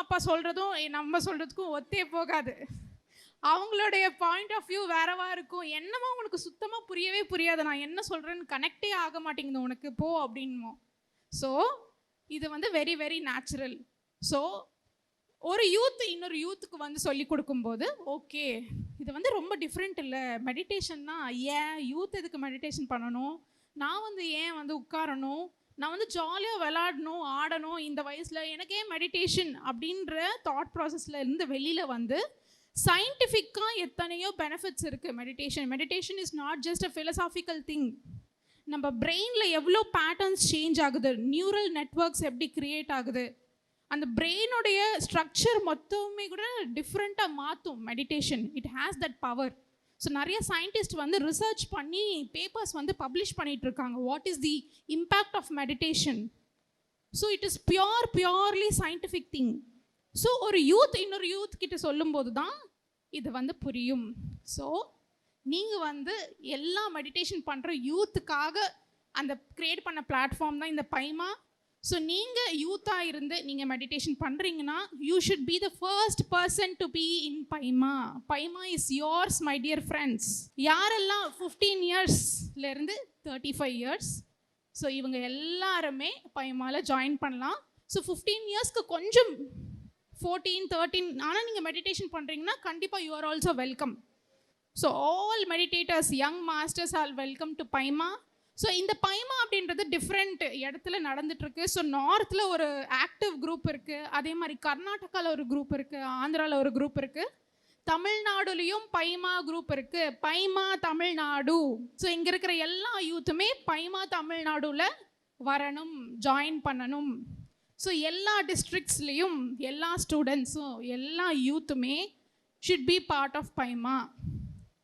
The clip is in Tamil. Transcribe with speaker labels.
Speaker 1: அப்பா சொல்கிறதும் நம்ம சொல்கிறதுக்கும் ஒத்தே போகாது. அவங்களுடைய பாயிண்ட் ஆஃப் வியூ வேறவா இருக்கும். என்னமோ உனக்கு சுத்தமாக புரியவே புரியாது, நான் என்ன சொல்கிறேன்னு கனெக்டே ஆக மாட்டேங்குது உனக்கு, போ அப்படின்மோ. ஸோ இது வந்து வெரி வெரி நேச்சுரல். ஸோ ஒரு யூத் இன்னொரு யூத்துக்கு வந்து சொல்லி கொடுக்கும்போது ஓகே இது வந்து ரொம்ப டிஃப்ரெண்ட் இல்லை, மெடிடேஷன்னா ஏன் யூத் எதுக்கு மெடிடேஷன் பண்ணணும், நான் வந்து ஏன் வந்து உட்காரணும், நான் வந்து ஜாலியாக விளாடணும் ஆடணும் இந்த வயசில், எனக்கு ஏன் மெடிடேஷன் அப்படின்ற தாட் ப்ராசஸில் இருந்து வெளியில் வந்து சயின்டிஃபிக்காக எத்தனையோ பெனிஃபிட்ஸ் இருக்குது meditation. Meditation is not just a philosophical thing. நம்ம பிரெயினில் எவ்வளோ பேட்டர்ன்ஸ் சேஞ்ச் ஆகுது, நியூரல் நெட்வொர்க்ஸ் எப்படி க்ரியேட் ஆகுது, அந்த பிரெயினுடைய ஸ்ட்ரக்சர் மொத்தமே கூட டிஃப்ரெண்ட்டாக மாற்றும் meditation. It has that power. So நிறைய சயின்டிஸ்ட் வந்து ரிசர்ச் பண்ணி பேப்பர்ஸ் வந்து பப்ளிஷ் பண்ணிட்டு இருக்காங்க. What is the impact of meditation? So it is purely scientific thing. So ஒரு யூத் இன்னொரு யூத் கிட்ட சொல்லும்போது தான் இது வந்து புரியும். ஸோ நீங்கள் வந்து எல்லா மெடிடேஷன் பண்ணுற யூத்துக்காக அந்த க்ரியேட் பண்ண பிளாட்ஃபார்ம் தான் இந்த பைமா. ஸோ நீங்கள் யூத்தாக இருந்து நீங்கள் மெடிடேஷன் பண்ணுறீங்கன்னா you should be the first person to be in பைமா. பைமா is yours my dear friends. யாரெல்லாம் 15 இயர்ஸ்லேருந்து 35 இயர்ஸ், ஸோ இவங்க எல்லாருமே பைமாவில் ஜாயின் பண்ணலாம். ஸோ 15 இயர்ஸ்க்கு கொஞ்சம் 14, 13 ஆனால் நீங்கள் மெடிடேஷன் பண்ணுறீங்கன்னா கண்டிப்பாக you are also welcome. So all meditators, young masters all welcome to பைமா. ஸோ இந்த பைமா அப்படின்றது டிஃப்ரெண்ட் இடத்துல நடந்துட்டுருக்கு. ஸோ நார்த்தில் ஒரு ஆக்டிவ் குரூப் இருக்குது, அதே மாதிரி கர்நாடகாவில் ஒரு குரூப் இருக்குது, ஆந்திராவில் ஒரு குரூப் இருக்குது, தமிழ்நாடுலேயும் பைமா குரூப் இருக்குது, பைமா தமிழ்நாடு. ஸோ இங்கே இருக்கிற எல்லா யூத்துமே பைமா தமிழ்நாடுல வரணும், ஜாயின் பண்ணணும். ஸோ எல்லா டிஸ்ட்ரிக்ட்ஸ்லேயும் எல்லா ஸ்டூடெண்ட்ஸும் எல்லா யூத்துமே ஷுட் பி பார்ட் ஆஃப் பைமா.